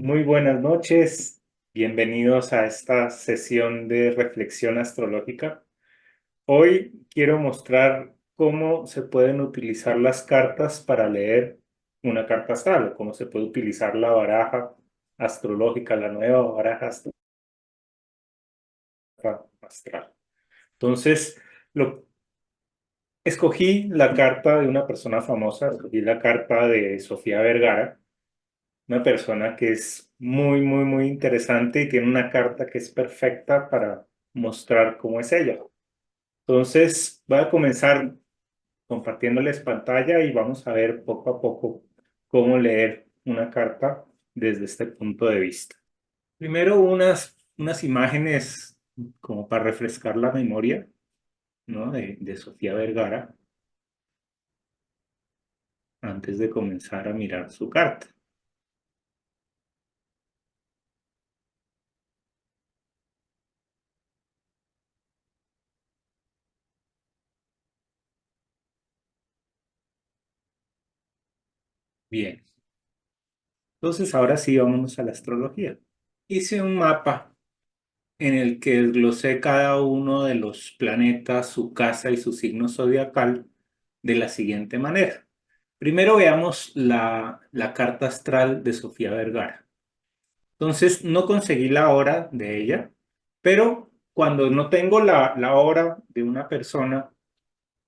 Muy buenas noches, bienvenidos a esta sesión de reflexión astrológica. Hoy quiero mostrar cómo se pueden utilizar las cartas para leer una carta astral, o cómo se puede utilizar la baraja astrológica, la nueva baraja astral. Entonces, escogí la carta de una persona famosa, escogí la carta de Sofía Vergara, una persona que es muy interesante y tiene una carta que es perfecta para mostrar cómo es ella. Entonces, voy a comenzar compartiéndoles pantalla y vamos a ver poco a poco cómo leer una carta desde este punto de vista. Primero, unas imágenes como para refrescar la memoria, ¿no? de Sofía Vergara antes de comenzar a mirar su carta. Bien, entonces ahora sí vámonos a la astrología. Hice un mapa en el que desglosé cada uno de los planetas, su casa y su signo zodiacal de la siguiente manera. Primero veamos la carta astral de Sofía Vergara. Entonces, no conseguí la hora de ella, pero cuando no tengo la hora de una persona,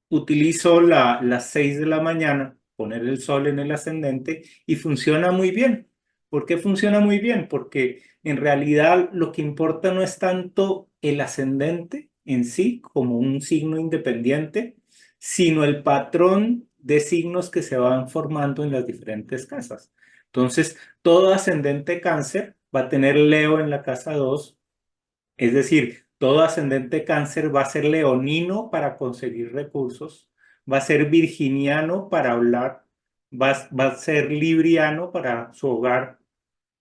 utilizo las 6 de la mañana, poner el sol en el ascendente y funciona muy bien. ¿Por qué funciona muy bien? Porque en realidad lo que importa no es tanto el ascendente en sí como un signo independiente, sino el patrón de signos que se van formando en las diferentes casas. Entonces, todo ascendente cáncer va a tener Leo en la casa 2. Es decir, todo ascendente cáncer va a ser leonino para conseguir recursos, va a ser virginiano para hablar, va a ser libriano para su hogar,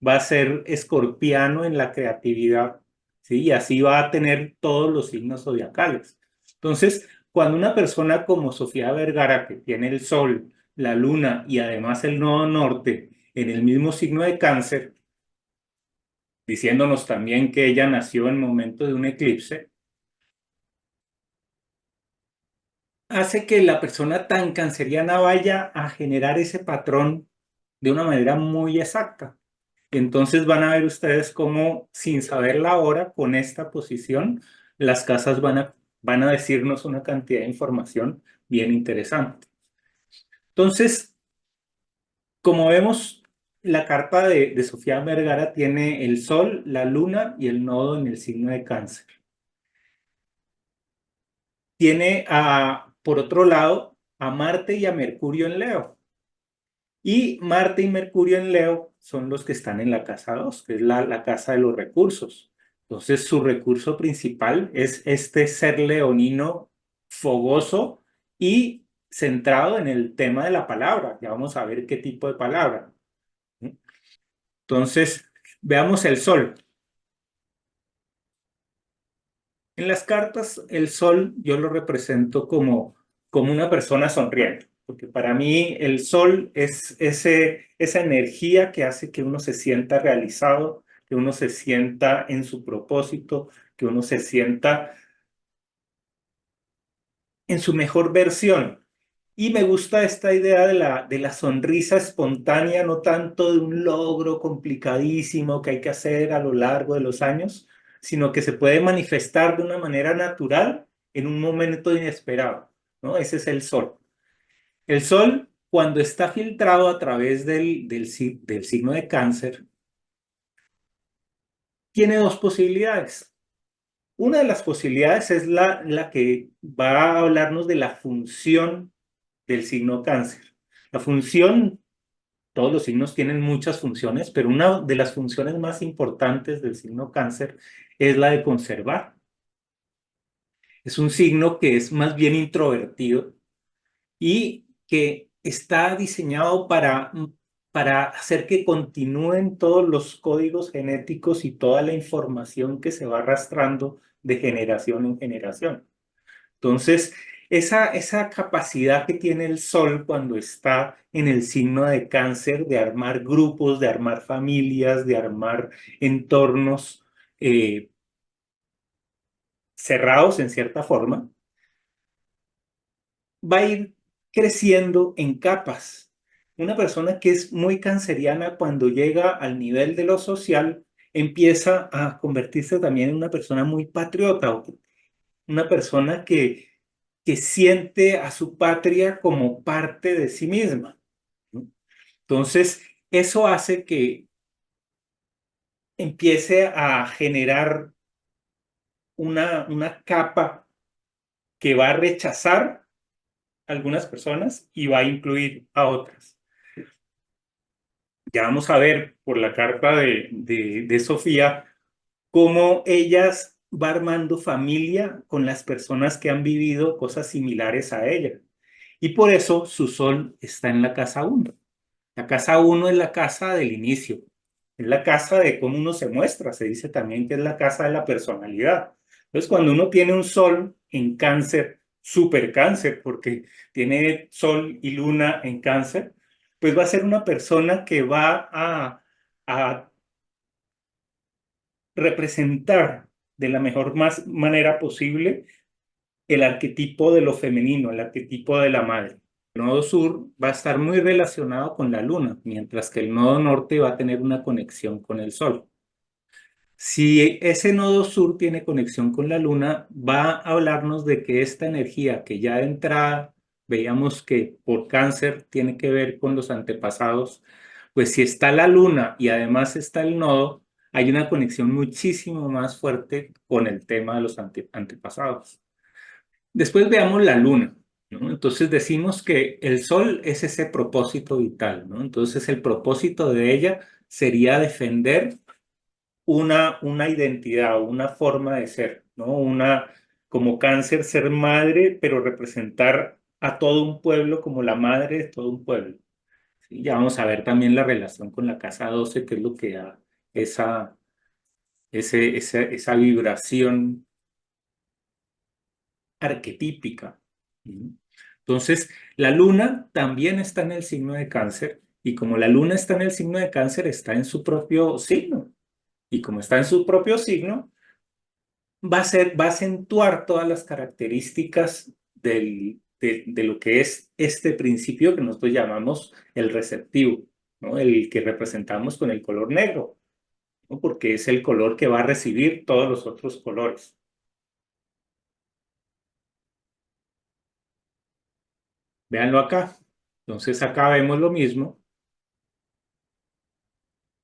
va a ser escorpiano en la creatividad, ¿sí? Y así va a tener todos los signos zodiacales. Entonces, cuando una persona como Sofía Vergara, que tiene el Sol, la Luna y además el Nodo Norte en el mismo signo de cáncer, diciéndonos también que ella nació en momento de un eclipse, hace que la persona tan canceriana vaya a generar ese patrón de una manera muy exacta. Entonces van a ver ustedes cómo, sin saber la hora, con esta posición, las casas van a decirnos una cantidad de información bien interesante. Entonces, como vemos, la carta de Sofía Vergara tiene el Sol, la Luna y el nodo en el signo de Cáncer. Tiene, por otro lado, a Marte y a Mercurio en Leo. Y Marte y Mercurio en Leo son los que están en la casa 2, que es la casa de los recursos. Entonces, su recurso principal es este ser leonino fogoso y centrado en el tema de la palabra. Ya vamos a ver qué tipo de palabra. Entonces, veamos el Sol. En las cartas, el sol yo lo represento como una persona sonriente, porque para mí el sol es esa energía que hace que uno se sienta realizado, que uno se sienta en su propósito, que uno se sienta en su mejor versión. Y me gusta esta idea de la sonrisa espontánea, no tanto de un logro complicadísimo que hay que hacer a lo largo de los años, sino que se puede manifestar de una manera natural en un momento inesperado, ¿no? Ese es el sol. El sol, cuando está filtrado a través del signo de cáncer, tiene dos posibilidades. Una de las posibilidades es la que va a hablarnos de la función del signo cáncer. La función, todos los signos tienen muchas funciones, pero una de las funciones más importantes del signo cáncer es la de conservar. Es un signo que es más bien introvertido y que está diseñado para hacer que continúen todos los códigos genéticos y toda la información que se va arrastrando de generación en generación. Entonces, esa capacidad que tiene el Sol cuando está en el signo de Cáncer de armar grupos, de armar familias, de armar entornos eh, cerrados en cierta forma, va a ir creciendo en capas. Una persona que es muy canceriana cuando llega al nivel de lo social empieza a convertirse también en una persona muy patriota, una persona que siente a su patria como parte de sí misma, ¿no? Entonces, eso hace que empiece a generar una capa que va a rechazar a algunas personas y va a incluir a otras. Ya vamos a ver por la carta de Sofía cómo ellas va armando familia con las personas que han vivido cosas similares a ella. Y por eso su sol está en la casa uno. La casa uno es la casa del inicio, es la casa de cómo uno se muestra, se dice también que es la casa de la personalidad. Entonces, cuando uno tiene un sol en cáncer, super cáncer, porque tiene sol y luna en cáncer, pues va a ser una persona que va a representar de la mejor manera posible el arquetipo de lo femenino, el arquetipo de la madre. El nodo sur va a estar muy relacionado con la luna, mientras que el nodo norte va a tener una conexión con el sol. Si ese nodo sur tiene conexión con la luna, va a hablarnos de que esta energía que ya de entrada veíamos que por cáncer tiene que ver con los antepasados, pues si está la luna y además está el nodo, hay una conexión muchísimo más fuerte con el tema de los antepasados. Después veamos la luna, ¿no? Entonces decimos que el sol es ese propósito vital, ¿no? Entonces el propósito de ella sería defender una identidad, una forma de ser, ¿no? Como cáncer, ser madre, pero representar a todo un pueblo como la madre de todo un pueblo. ¿Sí? Ya vamos a ver también la relación con la casa 12, que es lo que da esa, esa vibración arquetípica. ¿Sí? Entonces, la luna también está en el signo de cáncer y como la luna está en el signo de cáncer, está en su propio signo. Y como está en su propio signo, va a acentuar todas las características de lo que es este principio que nosotros llamamos el receptivo, ¿no? El que representamos con el color negro, ¿no? Porque es el color que va a recibir todos los otros colores. Véanlo acá. Entonces acá vemos lo mismo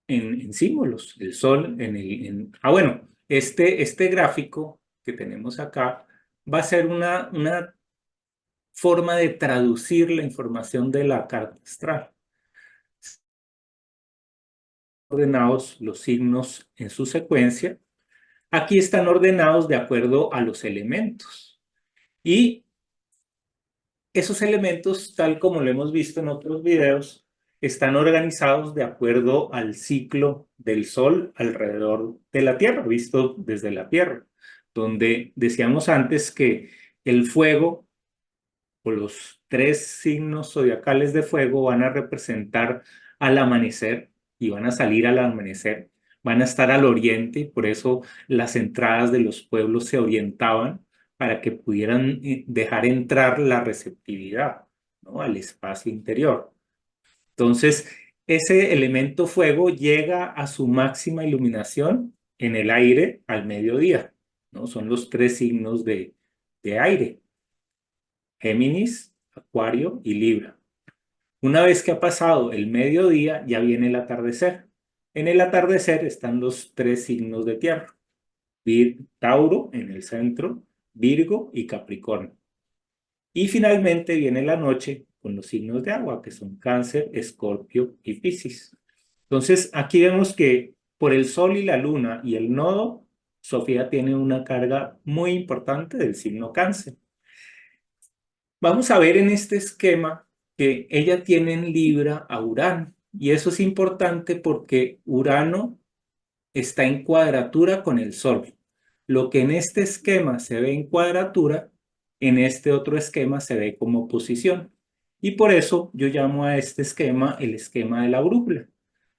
en símbolos. El sol bueno, este gráfico que tenemos acá va a ser una forma de traducir la información de la carta astral. Ordenados los signos en su secuencia. Aquí están ordenados de acuerdo a los elementos. Y esos elementos, tal como lo hemos visto en otros videos, están organizados de acuerdo al ciclo del Sol alrededor de la Tierra, visto desde la Tierra, donde decíamos antes que el fuego o los tres signos zodiacales de fuego van a representar al amanecer y van a salir al amanecer, van a estar al oriente y por eso las entradas de los pueblos se orientaban para que pudieran dejar entrar la receptividad, ¿no? Al espacio interior. Entonces, ese elemento fuego llega a su máxima iluminación en el aire al mediodía, ¿no? Son los tres signos de aire. Géminis, Acuario y Libra. Una vez que ha pasado el mediodía, ya viene el atardecer. En el atardecer están los tres signos de tierra. Tauro en el centro, Virgo y Capricornio. Y finalmente viene la noche con los signos de agua, que son Cáncer, Escorpio y Piscis. Entonces, aquí vemos que por el Sol y la Luna y el nodo, Sofía tiene una carga muy importante del signo Cáncer. Vamos a ver en este esquema que ella tiene en Libra a Urano. Y eso es importante porque Urano está en cuadratura con el Sol. Lo que en este esquema se ve en cuadratura en este otro esquema se ve como oposición. Y por eso yo llamo a este esquema el esquema de la brújula,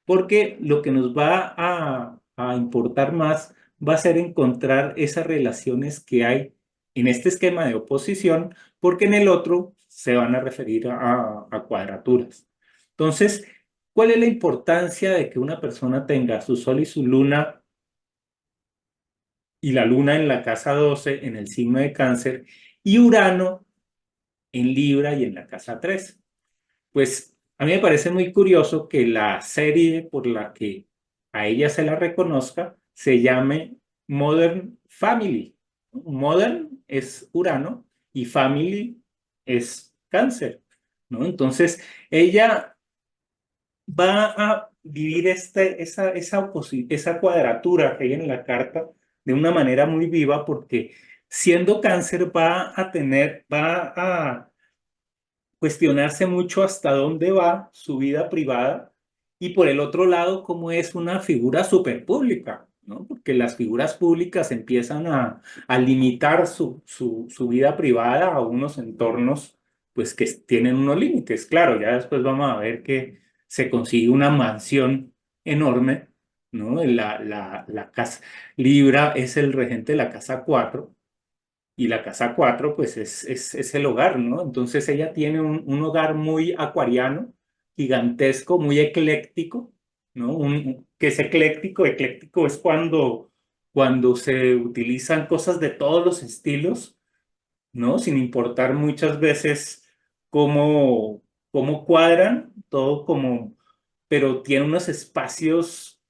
porque lo que nos va a importar más va a ser encontrar esas relaciones que hay en este esquema de oposición, porque en el otro se van a referir a cuadraturas. Entonces, ¿cuál es la importancia de que una persona tenga su sol y su luna y la luna en la casa 12 en el signo de Cáncer y Urano en Libra y en la casa 3? Pues a mí me parece muy curioso que la serie por la que a ella se la reconozca se llame Modern Family. Modern es Urano y Family es Cáncer, ¿no? Entonces, ella va a vivir esa cuadratura que hay en la carta de una manera muy viva porque siendo Cáncer va a cuestionarse mucho hasta dónde va su vida privada y por el otro lado cómo es una figura súper pública, ¿no? Porque las figuras públicas empiezan a limitar su vida privada a unos entornos pues que tienen unos límites. Claro, ya después vamos a ver que se consigue una mansión enorme, ¿no? La casa Libra es el regente de la casa 4 y la casa 4 pues es el hogar, ¿no? Entonces ella tiene un hogar muy acuariano, gigantesco, muy ecléctico, ¿no? Que es ecléctico, ecléctico es cuando se utilizan cosas de todos los estilos, ¿no? Sin importar muchas veces cómo, cómo cuadran, todo como, pero tiene unos espacios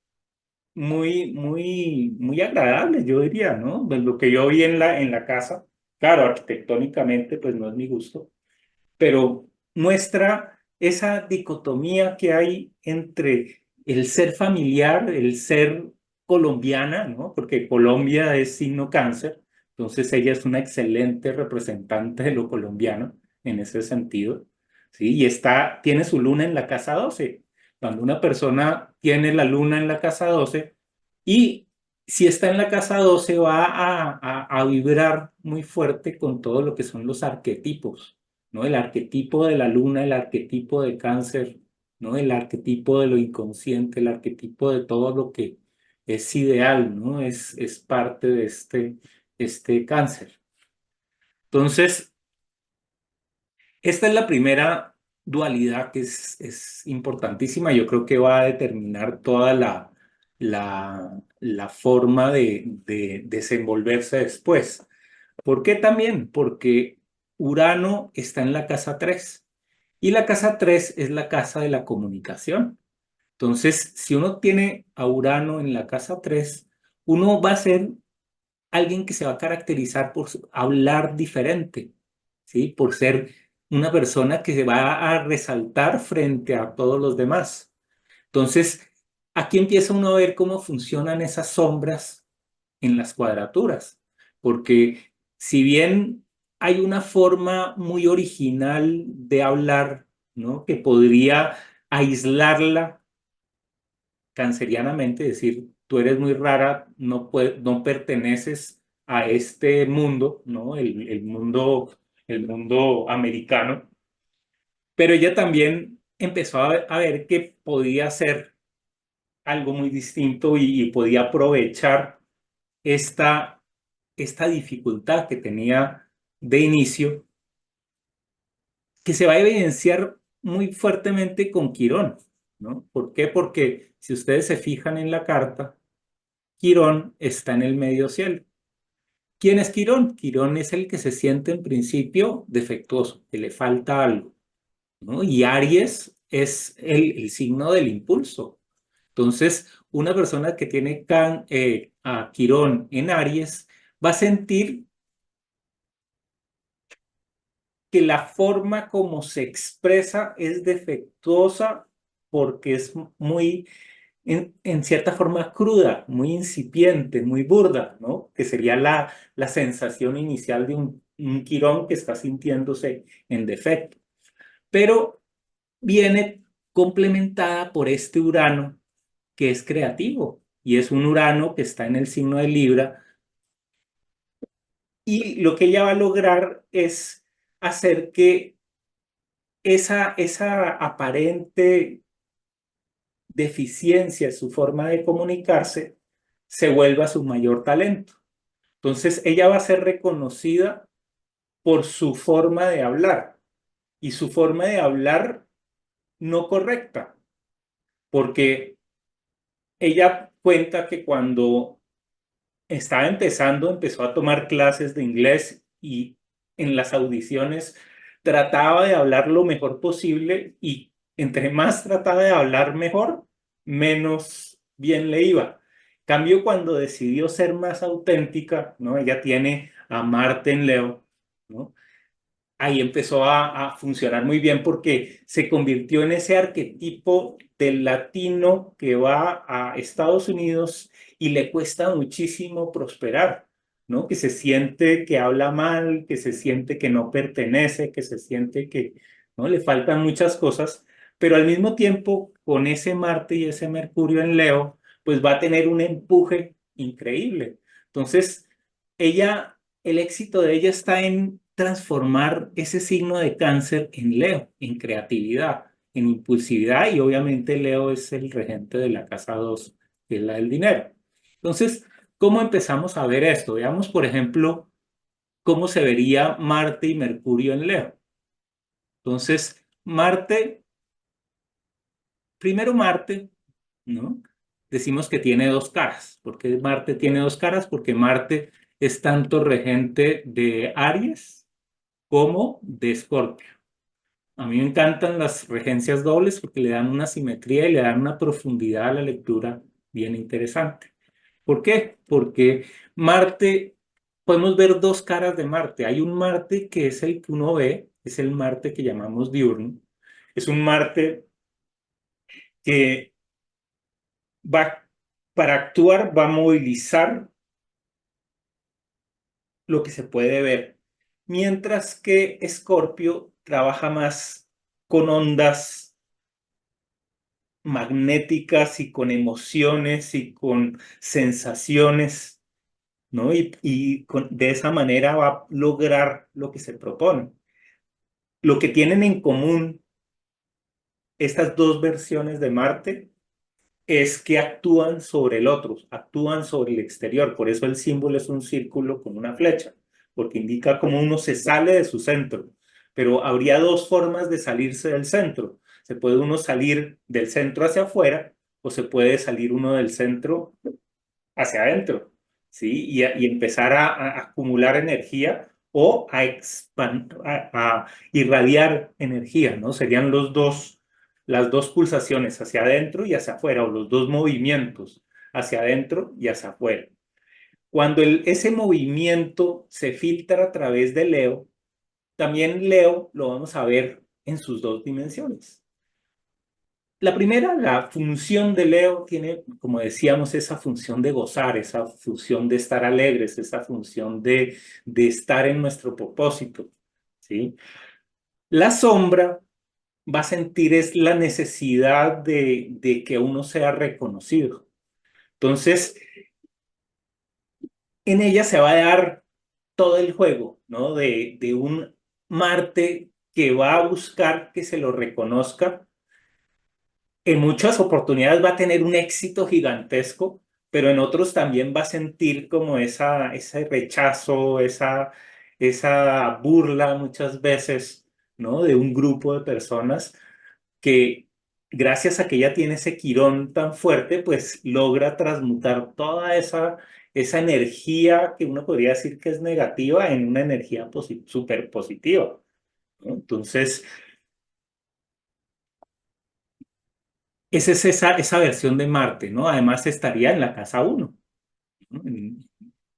muy agradable, yo diría, ¿no? Pues lo que yo vi en la casa, claro, arquitectónicamente, pues no es mi gusto, pero muestra esa dicotomía que hay entre el ser familiar, el ser colombiana, ¿no? Porque Colombia es signo Cáncer, entonces ella es una excelente representante de lo colombiano en ese sentido, ¿sí? Y tiene su luna en la casa 12. Cuando una persona tiene la luna en la casa 12 y si está en la casa 12 va a vibrar muy fuerte con todo lo que son los arquetipos, ¿no? El arquetipo de la luna, el arquetipo de Cáncer, ¿no? El arquetipo de lo inconsciente, el arquetipo de todo lo que es ideal, ¿no? Es parte de este Cáncer. Entonces, esta es la primera dualidad que es importantísima. Yo creo que va a determinar toda la forma de desenvolverse después. ¿Por qué también? Porque Urano está en la casa 3 y la casa 3 es la casa de la comunicación. Entonces, si uno tiene a Urano en la casa 3, uno va a ser alguien que se va a caracterizar por hablar diferente, ¿sí? Por ser una persona que se va a resaltar frente a todos los demás. Entonces, aquí empieza uno a ver cómo funcionan esas sombras en las cuadraturas, porque si bien hay una forma muy original de hablar, ¿no? Que podría aislarla cancerianamente, decir, tú eres muy rara, no perteneces a este mundo, ¿no? El mundo americano, pero ella también empezó a ver que podía hacer algo muy distinto y podía aprovechar esta, esta dificultad que tenía de inicio, que se va a evidenciar muy fuertemente con Quirón, ¿no? ¿Por qué? Porque si ustedes se fijan en la carta, Quirón está en el medio cielo. ¿Quién es Quirón? Quirón es el que se siente en principio defectuoso, que le falta algo, ¿no? Y Aries es el signo del impulso. Entonces, una persona que tiene a Quirón en Aries va a sentir que la forma como se expresa es defectuosa porque es muy, en cierta forma, cruda, muy incipiente, muy burda, ¿no? Que sería la sensación inicial de un Quirón que está sintiéndose en defecto. Pero viene complementada por este Urano que es creativo y es un Urano que está en el signo de Libra Y lo que ella va a lograr es hacer que esa aparente deficiencia en su forma de comunicarse se vuelva su mayor talento. Entonces, ella va a ser reconocida por su forma de hablar y su forma de hablar no correcta, porque ella cuenta que cuando estaba empezando, empezó a tomar clases de inglés y en las audiciones trataba de hablar lo mejor posible y entre más trataba de hablar mejor, menos bien le iba. Cambio cuando decidió ser más auténtica, ¿no? Ella tiene a Marten Leo, ¿no? Ahí empezó a funcionar muy bien porque se convirtió en ese arquetipo del latino que va a Estados Unidos y le cuesta muchísimo prosperar, ¿no? Que se siente que habla mal, que se siente que no pertenece, que se siente que, ¿no? Le faltan muchas cosas, pero al mismo tiempo, con ese Marte y ese Mercurio en Leo, pues va a tener un empuje increíble. Entonces, el éxito de ella está en transformar ese signo de cáncer en Leo, en creatividad, en impulsividad y obviamente Leo es el regente de la casa 2, que es la del dinero. Entonces, ¿cómo empezamos a ver esto? Veamos, por ejemplo, cómo se vería Marte y Mercurio en Leo. Entonces, primero Marte, ¿no? Decimos que tiene dos caras. ¿Por qué Marte tiene dos caras? Porque Marte es tanto regente de Aries como de Escorpio. A mí me encantan las regencias dobles porque le dan una simetría y le dan una profundidad a la lectura bien interesante. ¿Por qué? Porque Marte, podemos ver dos caras de Marte. Hay un Marte que es el que uno ve, es el Marte que llamamos diurno. Es un Marte que va, para actuar, va a movilizar lo que se puede ver. Mientras que Escorpio trabaja más con ondas magnéticas y con emociones y con sensaciones, ¿no? De esa manera va a lograr lo que se propone. Lo que tienen en común estas dos versiones de Marte es que actúan sobre el otro, actúan sobre el exterior. Por eso el símbolo es un círculo con una flecha, porque indica cómo uno se sale de su centro. Pero habría dos formas de salirse del centro. Se puede uno salir del centro hacia afuera o se puede salir uno del centro hacia adentro, ¿sí? Y empezar a acumular energía o a irradiar energía, ¿no? Serían las dos pulsaciones hacia adentro y hacia afuera, o los dos movimientos hacia adentro y hacia afuera. Cuando ese movimiento se filtra a través de Leo, también Leo lo vamos a ver en sus dos dimensiones. La primera, la función de Leo tiene, como decíamos, esa función de gozar, esa función de estar alegres, esa función de estar en nuestro propósito, ¿sí? La sombra va a sentir es la necesidad de que uno sea reconocido. Entonces, en ella se va a dar todo el juego, ¿no? De un Marte que va a buscar que se lo reconozca en muchas oportunidades va a tener un éxito gigantesco, pero en otros también va a sentir como ese rechazo, esa burla muchas veces, ¿no? De un grupo de personas que gracias a que ella tiene ese quirón tan fuerte, pues logra transmutar toda esa energía que uno podría decir que es negativa en una energía súper positiva, ¿no? Entonces, esa es esa versión de Marte, ¿no? Además estaría en la casa uno, ¿no?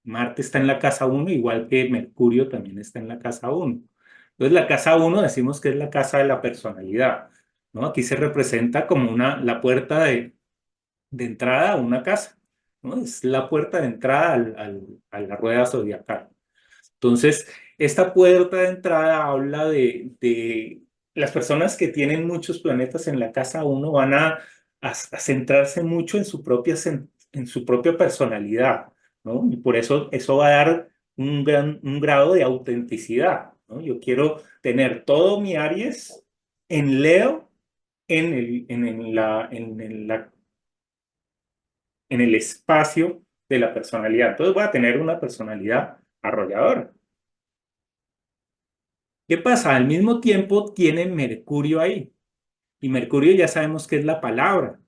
Marte está en la casa uno, igual que Mercurio también está en la casa uno. Entonces la casa uno decimos que es la casa de la personalidad, ¿no? Aquí se representa como la puerta de entrada a una casa, ¿no? Es la puerta de entrada a la rueda zodiacal. Entonces, esta puerta de entrada habla de las personas que tienen muchos planetas en la casa uno van a centrarse mucho en su propia personalidad, ¿no? Y por eso va a dar un grado de autenticidad, ¿no? Yo quiero tener todo mi Aries en Leo en el espacio de la personalidad. Entonces voy a tener una personalidad arrolladora. ¿Qué pasa? Al mismo tiempo tiene Mercurio ahí. Y Mercurio ya sabemos que es la palabra.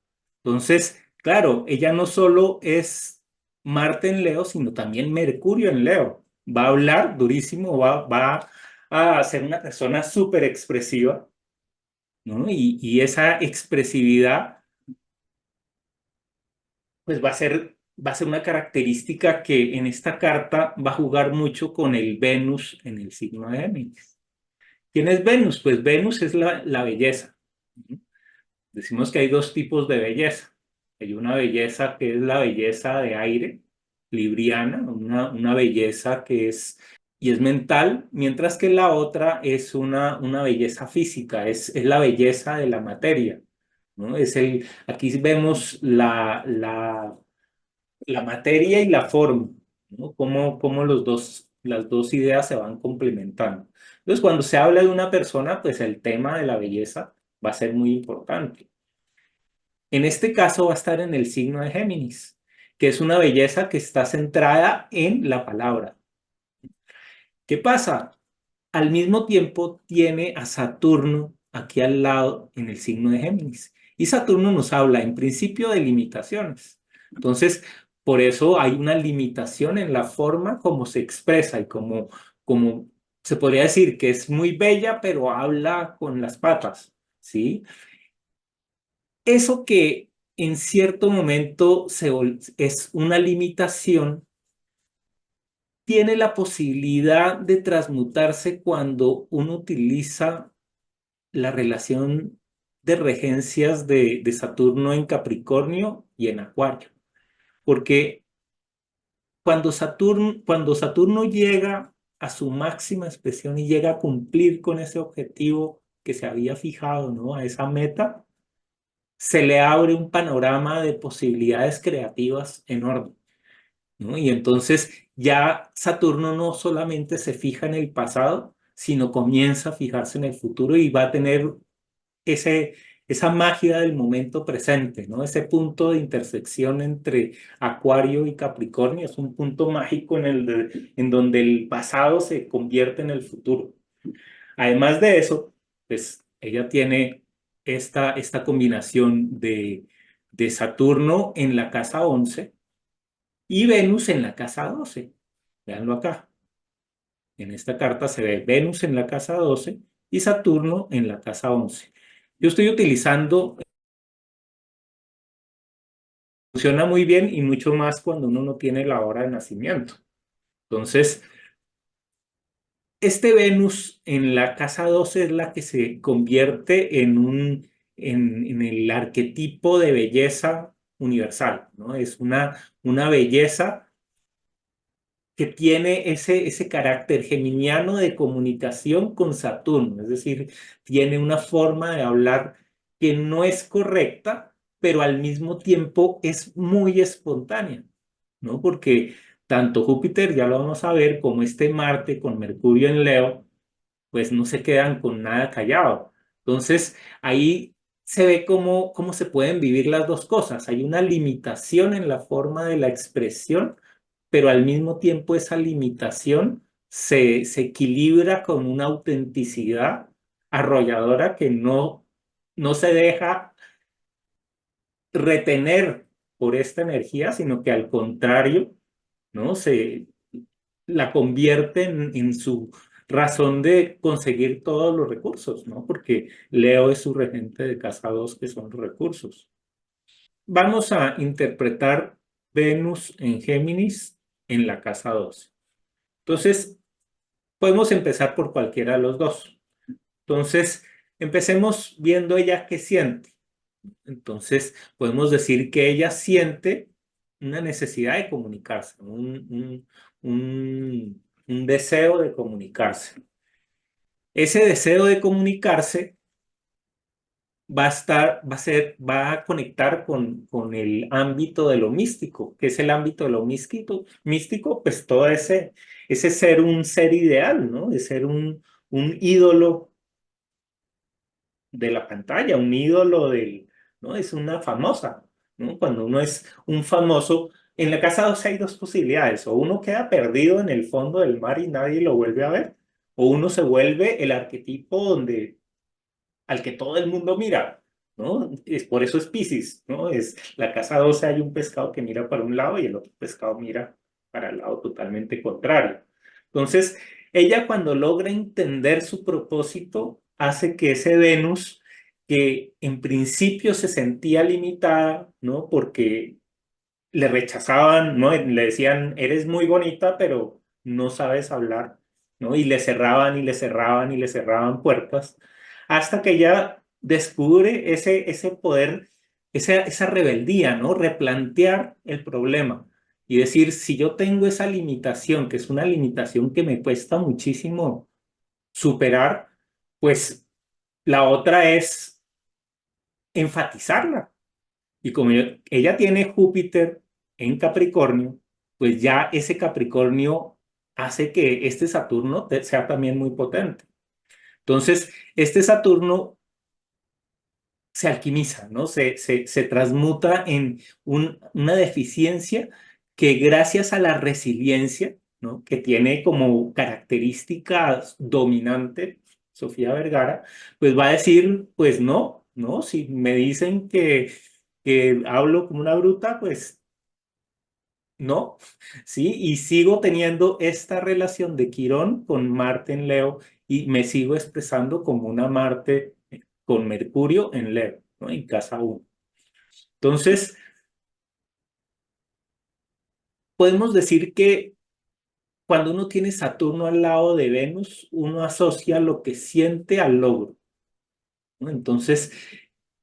Entonces, claro, ella no solo es Marte en Leo, sino también Mercurio en Leo. Va a hablar durísimo, va a ser una persona súper expresiva, ¿no? Y esa expresividad, pues va a ser una característica que en esta carta va a jugar mucho con el Venus en el signo de Géminis. ¿Quién es Venus? Pues Venus es la belleza. Decimos que hay dos tipos de belleza. Hay una belleza que es la belleza de aire, libriana, una belleza que es mental, mientras que la otra es una belleza física, es la belleza de la materia, ¿no? Aquí vemos la materia y la forma, ¿no? Cómo las dos ideas se van complementando. Entonces, cuando se habla de una persona, pues el tema de la belleza va a ser muy importante. En este caso va a estar en el signo de Géminis, que es una belleza que está centrada en la palabra. ¿Qué pasa? Al mismo tiempo tiene a Saturno aquí al lado en el signo de Géminis. Y Saturno nos habla en principio de limitaciones. Entonces, por eso hay una limitación en la forma como se expresa y como se podría decir que es muy bella, pero habla con las patas, ¿sí? Eso que en cierto momento es una limitación, tiene la posibilidad de transmutarse cuando uno utiliza la relación de regencias de Saturno en Capricornio y en Acuario. Porque cuando Saturno llega a su máxima expresión y llega a cumplir con ese objetivo que se había fijado, ¿no? A esa meta, se le abre un panorama de posibilidades creativas enorme, ¿no? Y entonces ya Saturno no solamente se fija en el pasado, sino comienza a fijarse en el futuro y va a tener ese, esa magia del momento presente, ¿no? Ese punto de intersección entre Acuario y Capricornio es un punto mágico en donde el pasado se convierte en el futuro. Además de eso, pues ella tiene esta combinación de Saturno en la casa 11 y Venus en la casa 12. Veanlo acá. En esta carta se ve Venus en la casa 12 y Saturno en la casa 11. Yo estoy utilizando, funciona muy bien y mucho más cuando uno no tiene la hora de nacimiento. Entonces, este Venus en la casa 12 es la que se convierte en el arquetipo de belleza universal, ¿no? Es una belleza que tiene ese carácter geminiano de comunicación con Saturno, es decir, tiene una forma de hablar que no es correcta, pero al mismo tiempo es muy espontánea, ¿no? Porque tanto Júpiter, ya lo vamos a ver, como este Marte con Mercurio en Leo, pues no se quedan con nada callado. Entonces, ahí se ve cómo se pueden vivir las dos cosas. Hay una limitación en la forma de la expresión, pero al mismo tiempo esa limitación se equilibra con una autenticidad arrolladora que no se deja retener por esta energía, sino que al contrario, ¿no? La convierte en su razón de conseguir todos los recursos, ¿no? Porque Leo es su regente de casa 2, que son los recursos. Vamos a interpretar Venus en Géminis en la casa 2. Entonces, podemos empezar por cualquiera de los dos. Entonces, empecemos viendo ella qué siente. Entonces, podemos decir que ella siente una necesidad de comunicarse, un deseo de comunicarse. Ese deseo de comunicarse va a conectar con el ámbito de lo místico. ¿Qué es el ámbito de lo místico? Místico, pues todo ese ser un ser ideal, ¿no? De ser un ídolo de la pantalla, un ídolo ¿no? Es una famosa, ¿no? Cuando uno es un famoso, en la casa 2 hay dos posibilidades: o uno queda perdido en el fondo del mar y nadie lo vuelve a ver, o uno se vuelve el arquetipo al que todo el mundo mira, ¿no? Por eso es Piscis, ¿no? Es la casa 12, hay un pescado que mira para un lado y el otro pescado mira para el lado totalmente contrario. Entonces, ella, cuando logra entender su propósito, hace que ese Venus, que en principio se sentía limitada, ¿no? Porque le rechazaban, ¿no? Le decían, eres muy bonita, pero no sabes hablar, ¿no? Y le cerraban y le cerraban y le cerraban puertas, hasta que ella descubre ese poder, esa rebeldía, ¿no? Replantear el problema y decir, si yo tengo esa limitación, que es una limitación que me cuesta muchísimo superar, pues la otra es enfatizarla. Y como ella tiene Júpiter en Capricornio, pues ya ese Capricornio hace que este Saturno sea también muy potente. Entonces, este Saturno se alquimiza, ¿no? Se transmuta en una deficiencia que, gracias a la resiliencia, ¿no? Que tiene como característica dominante Sofía Vergara, pues va a decir, pues no, ¿no? Si me dicen que hablo como una bruta, pues no, ¿sí? Y sigo teniendo esta relación de Quirón con Marte en Leo y me sigo expresando como una Marte con Mercurio en Leo, ¿no? En casa 1. Entonces, podemos decir que cuando uno tiene Saturno al lado de Venus, uno asocia lo que siente al logro, ¿no? Entonces,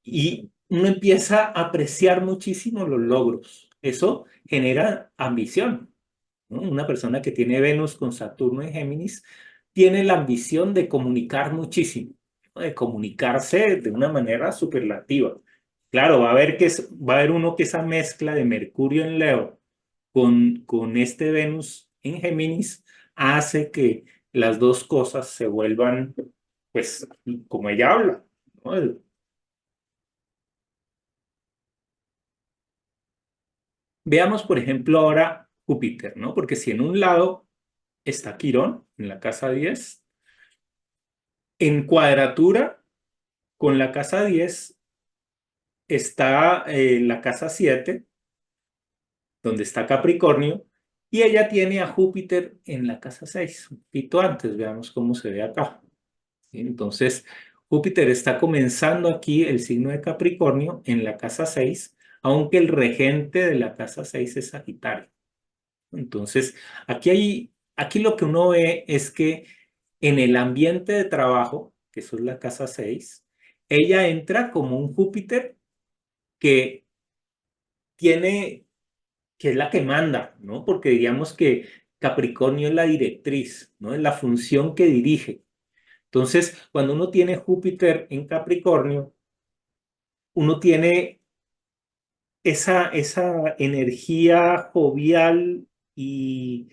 y uno empieza a apreciar muchísimo los logros. Eso genera ambición, ¿no? Una persona que tiene Venus con Saturno en Géminis tiene la ambición de comunicar muchísimo, ¿no? De comunicarse de una manera superlativa. Claro, va a haber uno que esa mezcla de Mercurio en Leo con este Venus en Géminis hace que las dos cosas se vuelvan, pues, como ella habla, ¿no? Veamos, por ejemplo, ahora Júpiter, ¿no? Porque si en un lado está Quirón, en la casa 10, en cuadratura con la casa 10 está la casa 7, donde está Capricornio, y ella tiene a Júpiter en la casa 6, un poquito antes, veamos cómo se ve acá. ¿Sí? Entonces, Júpiter está comenzando aquí el signo de Capricornio en la casa 6, aunque el regente de la casa 6 es Sagitario. Entonces, aquí lo que uno ve es que en el ambiente de trabajo, que eso es la casa 6, ella entra como un Júpiter que tiene, que es la que manda, ¿no? Porque diríamos que Capricornio es la directriz, ¿no? Es la función que dirige. Entonces, cuando uno tiene Júpiter en Capricornio, uno tiene esa energía jovial y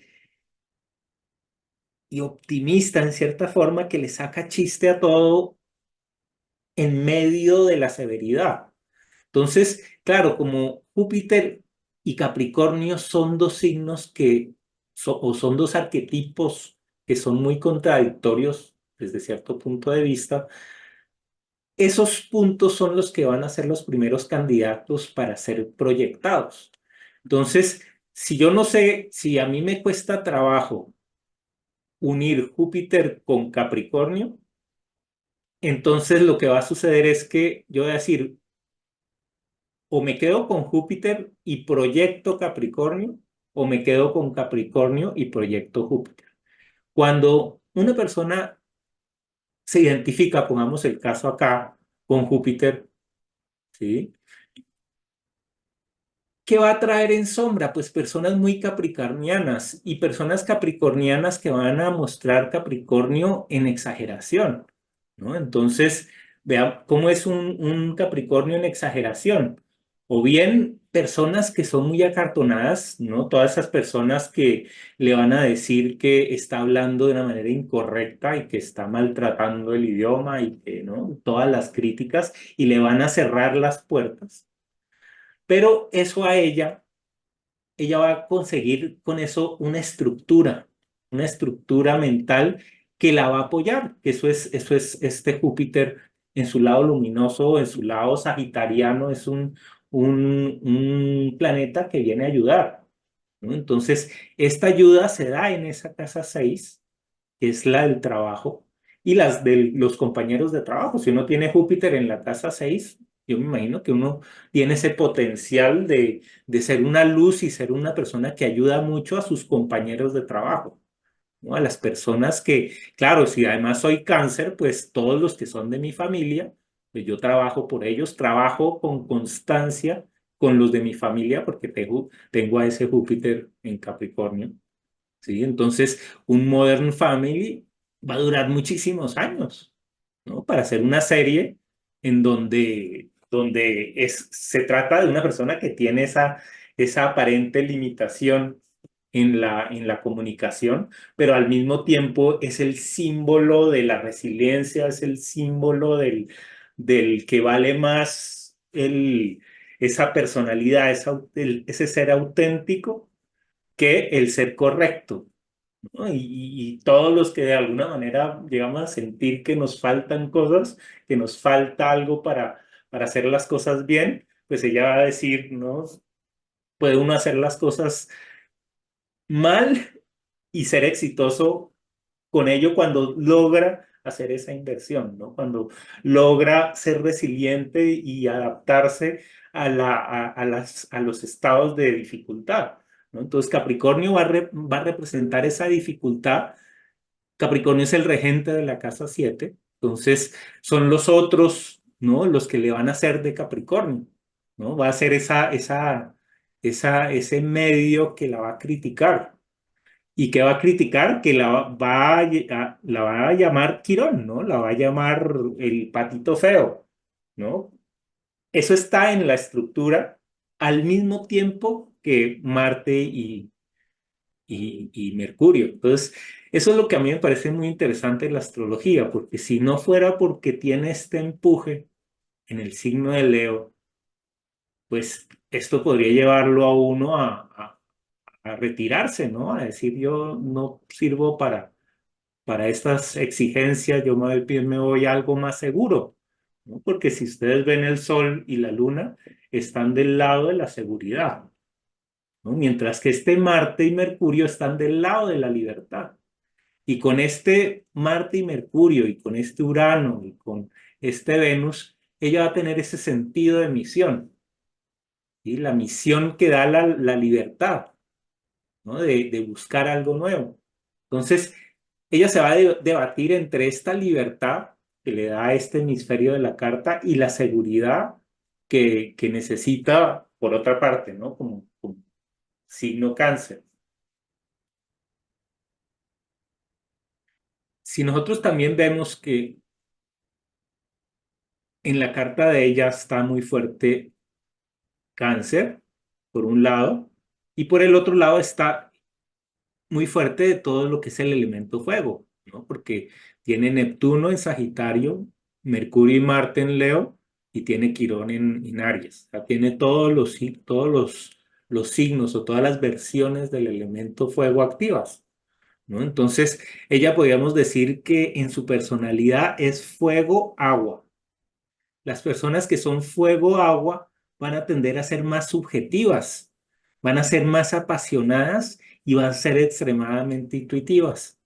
optimista en cierta forma, que le saca chiste a todo en medio de la severidad. Entonces, claro, como Júpiter y Capricornio son dos signos o son dos arquetipos que son muy contradictorios desde cierto punto de vista, esos puntos son los que van a ser los primeros candidatos para ser proyectados. Entonces, si yo no sé, si a mí me cuesta trabajo unir Júpiter con Capricornio, entonces lo que va a suceder es que yo voy a decir, o me quedo con Júpiter y proyecto Capricornio, o me quedo con Capricornio y proyecto Júpiter. Cuando una persona se identifica, pongamos el caso acá, con Júpiter, ¿sí? ¿Qué va a traer en sombra? Pues personas muy capricornianas y personas capricornianas que van a mostrar Capricornio en exageración, ¿no? Entonces Vean cómo es un Capricornio en exageración. O bien personas que son muy acartonadas, ¿no? Todas esas personas que le van a decir que está hablando de una manera incorrecta y que está maltratando el idioma y que, ¿no? Todas las críticas y le van a cerrar las puertas. Pero eso a ella va a conseguir con eso una estructura mental que la va a apoyar, que eso es este Júpiter en su lado luminoso, en su lado sagitariano, es un planeta que viene a ayudar, ¿no? Entonces, esta ayuda se da en esa casa 6 que es la del trabajo, y las de los compañeros de trabajo. Si uno tiene Júpiter en la casa 6, yo me imagino que uno tiene ese potencial de ser una luz y ser una persona que ayuda mucho a sus compañeros de trabajo, ¿no? A las personas que, claro, si además soy cáncer, pues todos los que son de mi familia, pues yo trabajo por ellos, trabajo con constancia con los de mi familia porque tengo a ese Júpiter en Capricornio. ¿Sí? Entonces, un Modern Family va a durar muchísimos años, ¿no? Para hacer una serie en donde se trata de una persona que tiene esa aparente limitación en la comunicación, pero al mismo tiempo es el símbolo de la resiliencia, es el símbolo del que vale más esa personalidad, ese ser auténtico que el ser correcto, ¿no? Y todos los que de alguna manera llegamos a sentir que nos faltan cosas, que nos falta algo para hacer las cosas bien, pues ella va a decir, ¿no? Puede uno hacer las cosas mal y ser exitoso con ello cuando logra hacer esa inversión, ¿no? Cuando logra ser resiliente y adaptarse a los estados de dificultad, ¿no? Entonces Capricornio va a representar esa dificultad. Capricornio es el regente de la casa 7, entonces son los otros, ¿no? Los que le van a hacer de Capricornio, ¿no? Va a ser ese medio que la va a criticar. ¿Y que va a criticar? Que la va a llamar Quirón, ¿no? La va a llamar el patito feo, ¿no? Eso está en la estructura al mismo tiempo que Marte y Mercurio. Entonces, eso es lo que a mí me parece muy interesante en la astrología, porque si no fuera porque tiene este empuje en el signo de Leo, pues esto podría llevarlo a uno a retirarse, ¿no? A decir, yo no sirvo para estas exigencias, me voy a algo más seguro, ¿no? Porque si ustedes ven el Sol y la Luna, están del lado de la seguridad, ¿no? Mientras que este Marte y Mercurio están del lado de la libertad. Y con este Marte y Mercurio y con este Urano y con este Venus, ella va a tener ese sentido de misión, ¿sí? La misión que da la libertad, ¿no? De buscar algo nuevo. Entonces, ella se va a debatir entre esta libertad que le da este hemisferio de la carta y la seguridad que necesita por otra parte, ¿no? Como signo cáncer. Si nosotros también vemos que en la carta de ella está muy fuerte cáncer, por un lado, y por el otro lado está muy fuerte de todo lo que es el elemento fuego, ¿no? Porque tiene Neptuno en Sagitario, Mercurio y Marte en Leo, y tiene Quirón en Aries. O sea, tiene los signos o todas las versiones del elemento fuego activas, ¿no? Entonces, ella podríamos decir que en su personalidad es fuego-agua. Las personas que son fuego-agua van a tender a ser más subjetivas, van a ser más apasionadas y van a ser extremadamente intuitivas.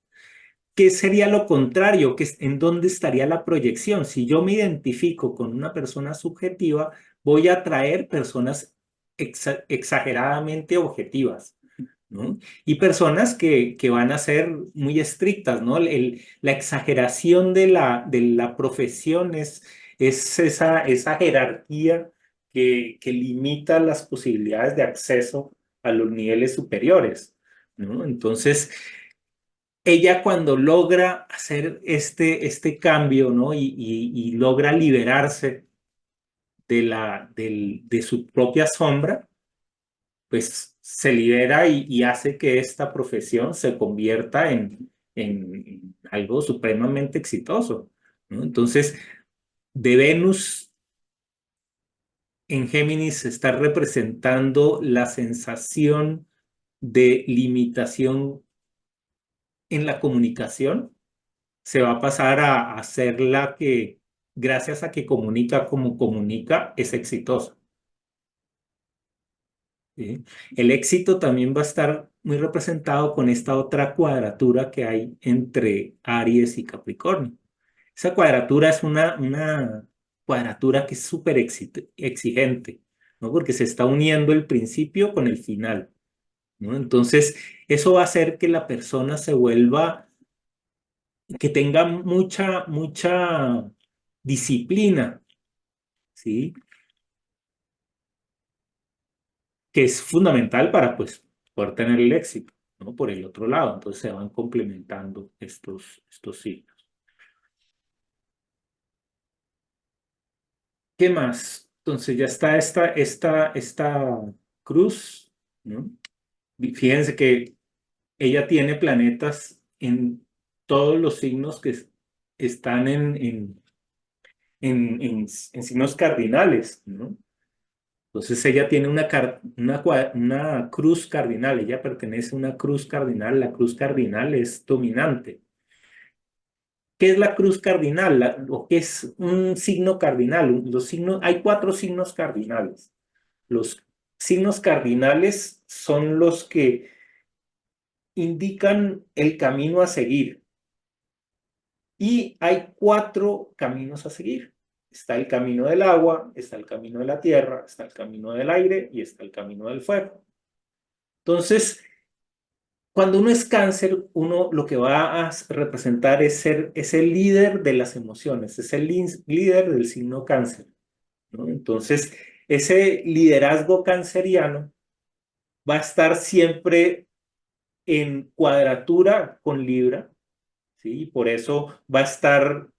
¿Qué sería lo contrario? ¿En dónde estaría la proyección? Si yo me identifico con una persona subjetiva, voy a atraer personas exageradamente objetivas, ¿no? Y personas que van a ser muy estrictas, ¿no? La exageración de la profesión es esa jerarquía que limita las posibilidades de acceso a los niveles superiores, ¿no? Entonces, ella cuando logra hacer este cambio, ¿no? Y logra liberarse de su propia sombra, pues se libera y hace que esta profesión se convierta en algo supremamente exitoso, ¿no? Entonces, de Venus en Géminis está representando la sensación de limitación en la comunicación, se va a pasar a ser la que, gracias a que comunica como comunica, es exitosa. ¿Sí? El éxito también va a estar muy representado con esta otra cuadratura que hay entre Aries y Capricornio. Esa cuadratura es una cuadratura que es súper exigente, ¿no? Porque se está uniendo el principio con el final, ¿no? Entonces, eso va a hacer que la persona se vuelva, que tenga mucha disciplina, ¿sí? Que es fundamental para, pues, poder tener el éxito, ¿no? Por el otro lado, entonces se van complementando estos signos. ¿Qué más? Entonces ya está esta cruz, ¿no? Fíjense que ella tiene planetas en todos los signos que están en signos cardinales, ¿no? Entonces ella tiene una cruz cardinal, ella pertenece a una cruz cardinal, la cruz cardinal es dominante. ¿Qué es la cruz cardinal? ¿O qué es un signo cardinal? Hay cuatro signos cardinales. Los signos cardinales son los que indican el camino a seguir. Y hay cuatro caminos a seguir. Está el camino del agua, está el camino de la tierra, está el camino del aire y está el camino del fuego. Entonces, cuando uno es cáncer, uno lo que va a representar es el líder de las emociones, es el líder del signo cáncer, ¿no? Entonces, ese liderazgo canceriano va a estar siempre en cuadratura con Libra, ¿sí? Y por eso va a estar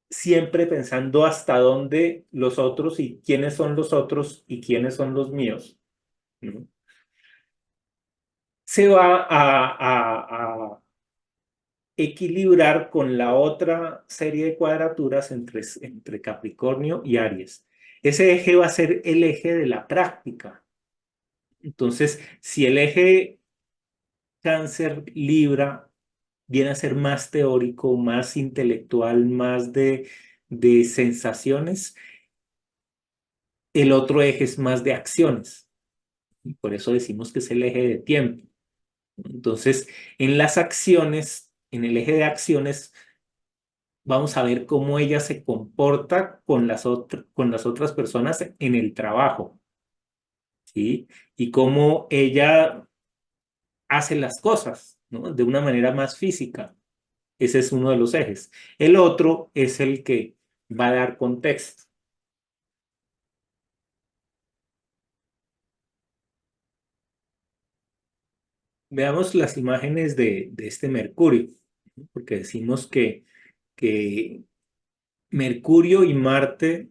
siempre pensando hasta dónde los otros y quiénes son los otros y quiénes son los míos, ¿no? Se va a equilibrar con la otra serie de cuadraturas entre Capricornio y Aries. Ese eje va a ser el eje de la práctica. Entonces, si el eje Cáncer-Libra viene a ser más teórico, más intelectual, más de sensaciones, el otro eje es más de acciones. Y por eso decimos que es el eje de tiempo. Entonces, en las acciones, en el eje de acciones, vamos a ver cómo ella se comporta con las otras personas en el trabajo, ¿sí? Y cómo ella hace las cosas, ¿no? De una manera más física. Ese es uno de los ejes. El otro es el que va a dar contexto. Veamos las imágenes de este Mercurio, ¿no? Porque decimos que Mercurio y Marte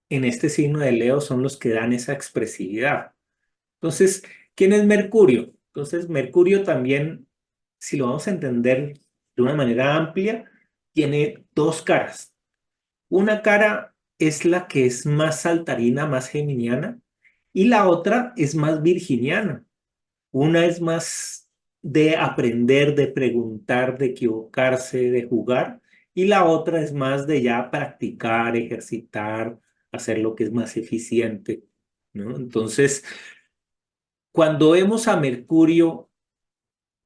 en este signo de Leo son los que dan esa expresividad. Entonces, ¿quién es Mercurio? Entonces, Mercurio también, si lo vamos a entender de una manera amplia, tiene dos caras. Una cara es la que es más saltarina, más geminiana, y la otra es más virginiana. Una es más de aprender, de preguntar, de equivocarse, de jugar, y la otra es más de ya practicar, ejercitar, hacer lo que es más eficiente, ¿no? Entonces, cuando vemos a Mercurio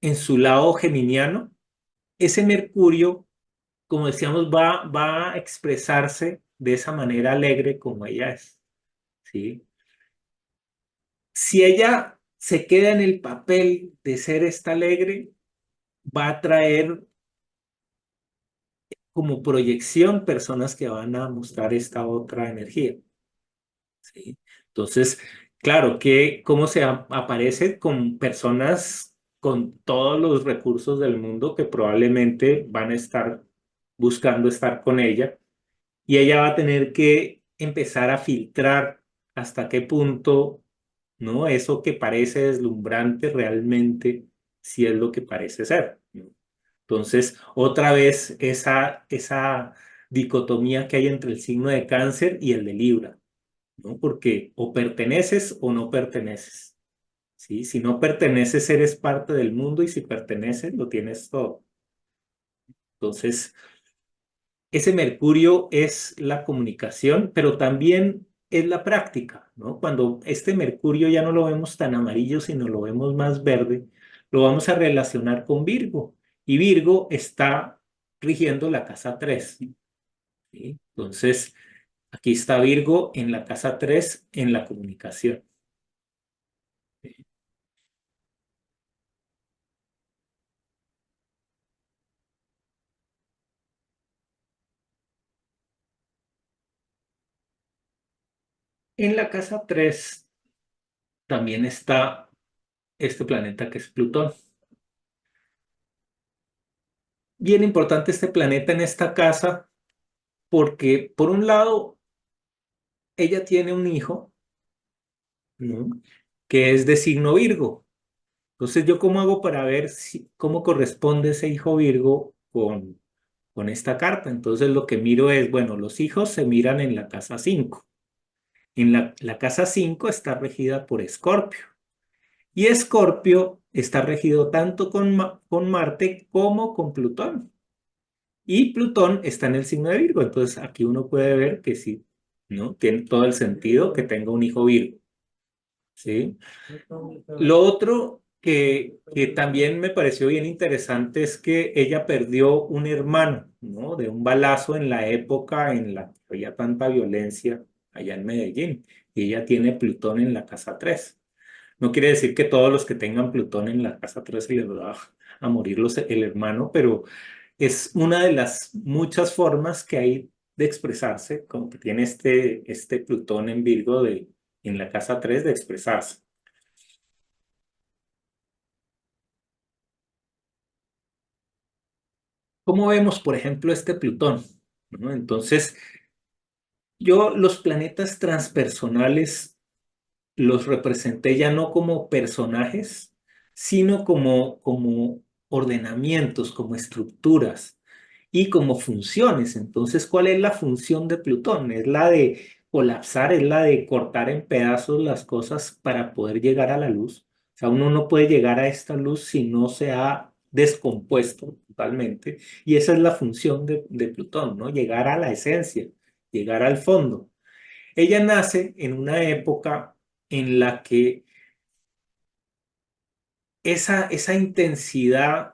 en su lado geminiano, ese Mercurio, como decíamos, va a expresarse de esa manera alegre como ella es, ¿sí? Si ella se queda en el papel de ser esta alegre, va a traer como proyección personas que van a mostrar esta otra energía, ¿sí? Entonces, claro, que cómo se aparece con personas con todos los recursos del mundo que probablemente van a estar buscando estar con ella y ella va a tener que empezar a filtrar hasta qué punto, ¿no? Eso que parece deslumbrante realmente sí es lo que parece ser, ¿no? Entonces, otra vez esa dicotomía que hay entre el signo de Cáncer y el de Libra, ¿no? Porque o perteneces o no perteneces, ¿sí? Si no perteneces, eres parte del mundo y si perteneces, lo tienes todo. Entonces, ese Mercurio es la comunicación, pero también es la práctica, ¿no? Cuando este Mercurio ya no lo vemos tan amarillo, sino lo vemos más verde, lo vamos a relacionar con Virgo. Y Virgo está rigiendo la casa 3, ¿sí? Entonces, aquí está Virgo en la casa 3 en la comunicación. En la casa 3 también está este planeta que es Plutón. Bien importante este planeta en esta casa porque, por un lado, ella tiene un hijo, ¿no? Que es de signo Virgo. Entonces, ¿yo cómo hago para ver cómo corresponde ese hijo Virgo con esta carta? Entonces, lo que miro es, bueno, los hijos se miran en la casa 5. En la casa 5 está regida por Escorpio. Y Escorpio está regido tanto con Marte como con Plutón. Y Plutón está en el signo de Virgo. Entonces, aquí uno puede ver que sí, ¿no? Tiene todo el sentido que tenga un hijo Virgo. ¿Sí? Lo otro que también me pareció bien interesante es que ella perdió un hermano, ¿no? De un balazo en la época en la que había tanta violencia allá en Medellín. Y ella tiene Plutón en la casa 3. No quiere decir que todos los que tengan Plutón en la casa 3 se les va a morir el hermano, pero es una de las muchas formas que hay de expresarse, como que tiene este Plutón en Virgo en la casa 3 de expresarse. ¿Cómo vemos, por ejemplo, este Plutón? ¿No? Entonces, yo los planetas transpersonales los representé ya no como personajes, sino como ordenamientos, como estructuras y como funciones. Entonces, ¿cuál es la función de Plutón? Es la de colapsar, es la de cortar en pedazos las cosas para poder llegar a la luz. O sea, uno no puede llegar a esta luz si no se ha descompuesto totalmente. Y esa es la función de Plutón, ¿no? Llegar a la esencia, llegar al fondo. Ella nace en una época en la que esa intensidad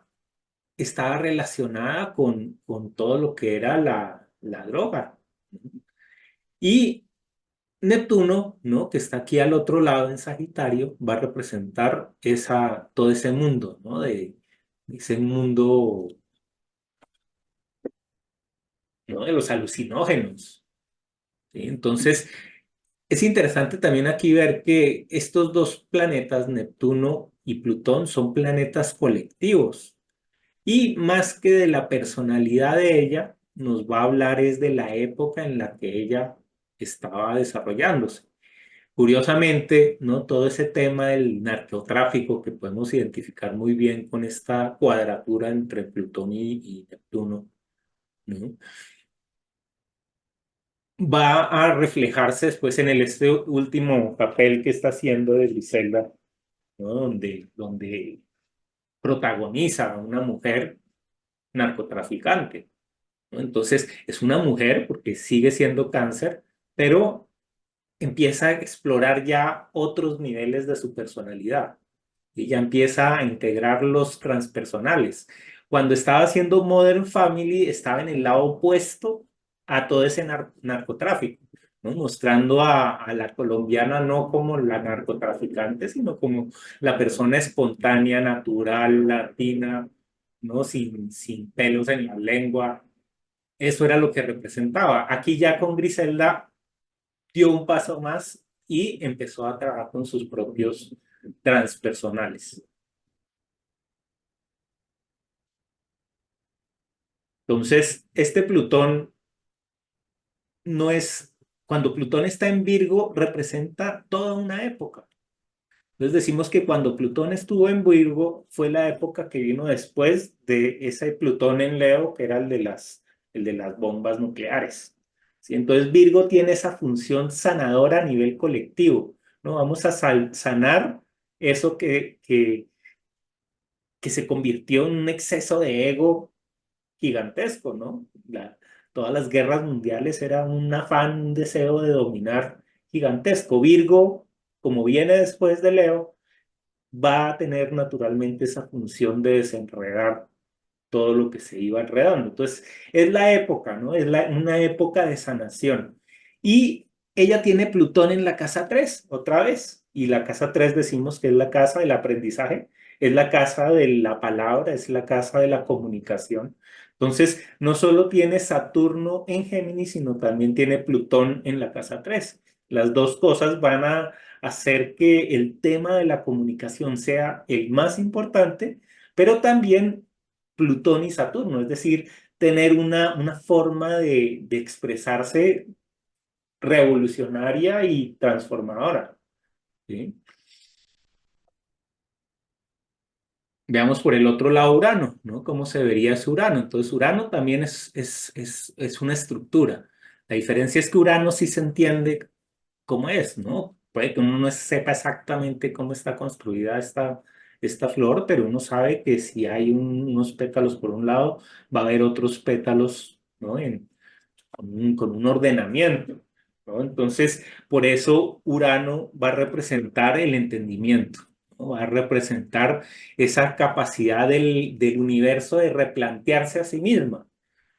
estaba relacionada con todo lo que era la droga. Y Neptuno, ¿no? Que está aquí al otro lado en Sagitario, va a representar todo ese mundo, ¿no? De ese mundo, ¿no? De los alucinógenos, ¿sí? Entonces, es interesante también aquí ver que estos dos planetas, Neptuno y Plutón, son planetas colectivos. Y más que de la personalidad de ella, nos va a hablar es de la época en la que ella estaba desarrollándose. Curiosamente, ¿no? Todo ese tema del narcotráfico que podemos identificar muy bien con esta cuadratura entre Plutón y Neptuno, ¿no? Va a reflejarse después en este último papel que está haciendo de Griselda, ¿no? Donde protagoniza a una mujer narcotraficante, ¿no? Entonces, es una mujer porque sigue siendo cáncer, pero empieza a explorar ya otros niveles de su personalidad y ya empieza a integrar los transpersonales. Cuando estaba haciendo Modern Family, estaba en el lado opuesto a todo ese narcotráfico, ¿no? Mostrando a la colombiana no como la narcotraficante, sino como la persona espontánea, natural, latina, ¿no? Sin pelos en la lengua. Eso era lo que representaba. Aquí ya con Griselda dio un paso más y empezó a trabajar con sus propios transpersonales. Entonces, este Plutón no es, cuando Plutón está en Virgo, representa toda una época. Entonces decimos que cuando Plutón estuvo en Virgo fue la época que vino después de ese Plutón en Leo, que era el de las bombas nucleares. ¿Sí? Entonces Virgo tiene esa función sanadora a nivel colectivo, ¿no? Vamos a sanar eso que se convirtió en un exceso de ego gigantesco, ¿no? Todas las guerras mundiales era un afán, un deseo de dominar gigantesco. Virgo, como viene después de Leo, va a tener naturalmente esa función de desenredar todo lo que se iba enredando. Entonces, es la época, ¿no? Es una época de sanación. Y ella tiene Plutón en la casa 3 otra vez. Y la casa 3 decimos que es la casa del aprendizaje, es la casa de la palabra, es la casa de la comunicación. Entonces, no solo tiene Saturno en Géminis, sino también tiene Plutón en la casa 3. Las dos cosas van a hacer que el tema de la comunicación sea el más importante, pero también Plutón y Saturno, es decir, tener una forma de expresarse revolucionaria y transformadora. ¿Sí? Veamos por el otro lado Urano, ¿no? ¿Cómo se vería ese Urano? Entonces, Urano también es una estructura. La diferencia es que Urano sí se entiende cómo es, ¿no? Puede que uno no sepa exactamente cómo está construida esta flor, pero uno sabe que si hay unos pétalos por un lado, va a haber otros pétalos, ¿no? Con un ordenamiento, ¿no? Entonces, por eso Urano va a representar el entendimiento, ¿no? Va a representar esa capacidad del universo de replantearse a sí misma,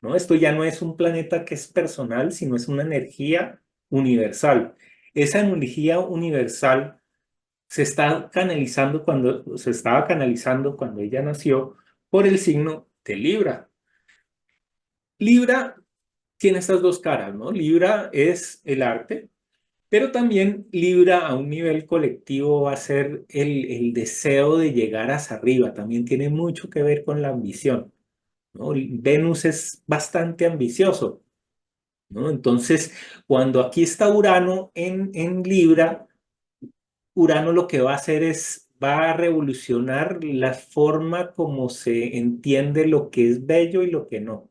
¿no? Esto ya no es un planeta que es personal, sino es una energía universal. Esa energía universal se estaba canalizando cuando ella nació por el signo de Libra. Libra tiene estas dos caras, ¿no? Libra es el arte, pero también Libra a un nivel colectivo va a ser el deseo de llegar hacia arriba, también tiene mucho que ver con la ambición, ¿no? Venus es bastante ambicioso, ¿no? Entonces, cuando aquí está Urano en Libra, Urano lo que va a hacer es, va a revolucionar la forma como se entiende lo que es bello y lo que no.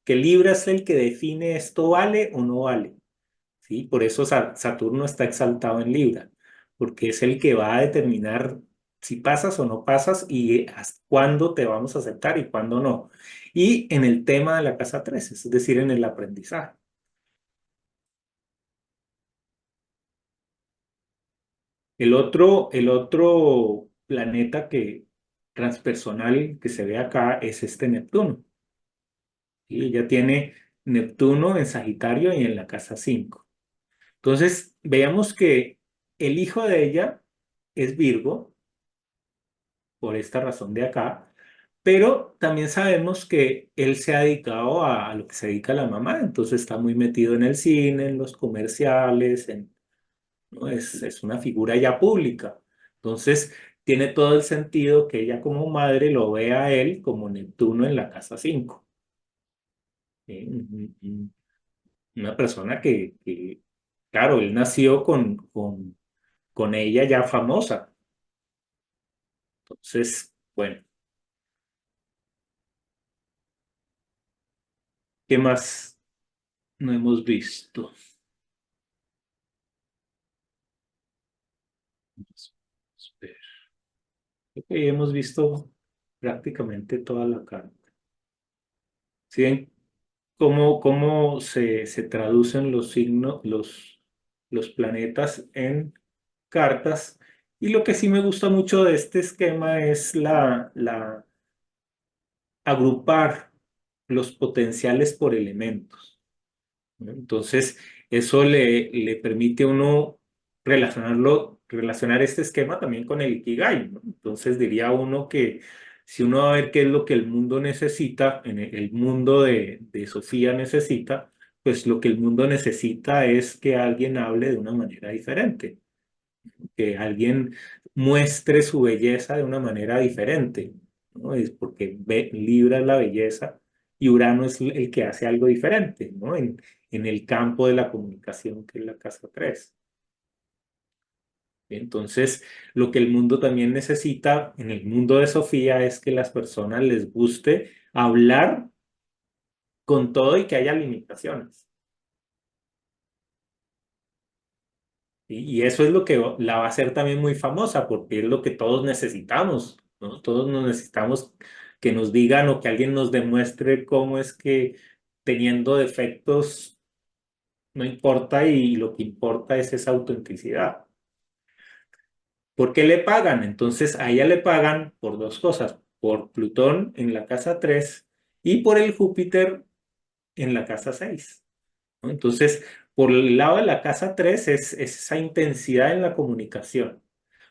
Que Libra es el que define esto vale o no vale. ¿Sí? Por eso Saturno está exaltado en Libra, porque es el que va a determinar si pasas o no pasas y hasta cuándo te vamos a aceptar y cuándo no. Y en el tema de la casa 13, es decir, en el aprendizaje. El otro planeta transpersonal que se ve acá es este Neptuno. Y ella tiene Neptuno en Sagitario y en la casa 5. Entonces, veamos que el hijo de ella es Virgo, por esta razón de acá, pero también sabemos que él se ha dedicado a lo que se dedica la mamá, entonces está muy metido en el cine, en los comerciales, ¿no? Es una figura ya pública. Entonces, tiene todo el sentido que ella como madre lo vea a él como Neptuno en la casa 5. ¿Sí? Una persona claro, él nació con ella ya famosa. Entonces, bueno, ¿qué más no hemos visto? Vamos a ver. Creo que hemos visto prácticamente toda la carta. ¿Sí? Cómo se traducen los signos, los planetas en cartas. Y lo que sí me gusta mucho de este esquema es agrupar los potenciales por elementos, ¿no? Entonces, eso le permite a uno relacionar este esquema también con el Ikigai, ¿no? Entonces, diría uno que si uno va a ver qué es lo que el mundo necesita, en el mundo de Sofía necesita, pues lo que el mundo necesita es que alguien hable de una manera diferente, que alguien muestre su belleza de una manera diferente, ¿no? Es porque Libra es la belleza y Urano es el que hace algo diferente, ¿no? En el campo de la comunicación, que es la casa 3. Entonces, lo que el mundo también necesita en el mundo de Sofía es que las personas les guste hablar con todo y que haya limitaciones. Y eso es lo que la va a hacer también muy famosa, porque es lo que todos necesitamos, ¿no? Todos nos necesitamos que nos digan o que alguien nos demuestre cómo es que teniendo defectos no importa y lo que importa es esa autenticidad. ¿Por qué le pagan? Entonces a ella le pagan por dos cosas, por Plutón en la casa 3 y por el Júpiter en la casa 6, ¿no? Entonces, por el lado de la casa 3 es esa intensidad en la comunicación,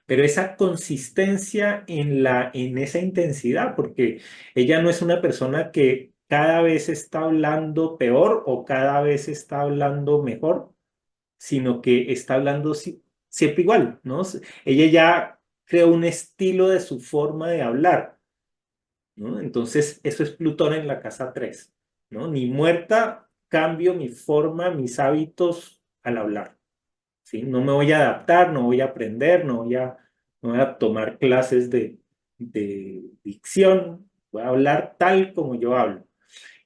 pero esa consistencia en esa intensidad, porque ella no es una persona que cada vez está hablando peor o cada vez está hablando mejor, sino que está hablando siempre igual, ¿no? Ella ya creó un estilo de su forma de hablar, ¿no? Entonces, eso es Plutón en la casa 3, ¿no? Ni muerta, cambio mi forma, mis hábitos al hablar, ¿sí? No me voy a adaptar, no voy a aprender, no voy a tomar clases de dicción, voy a hablar tal como yo hablo.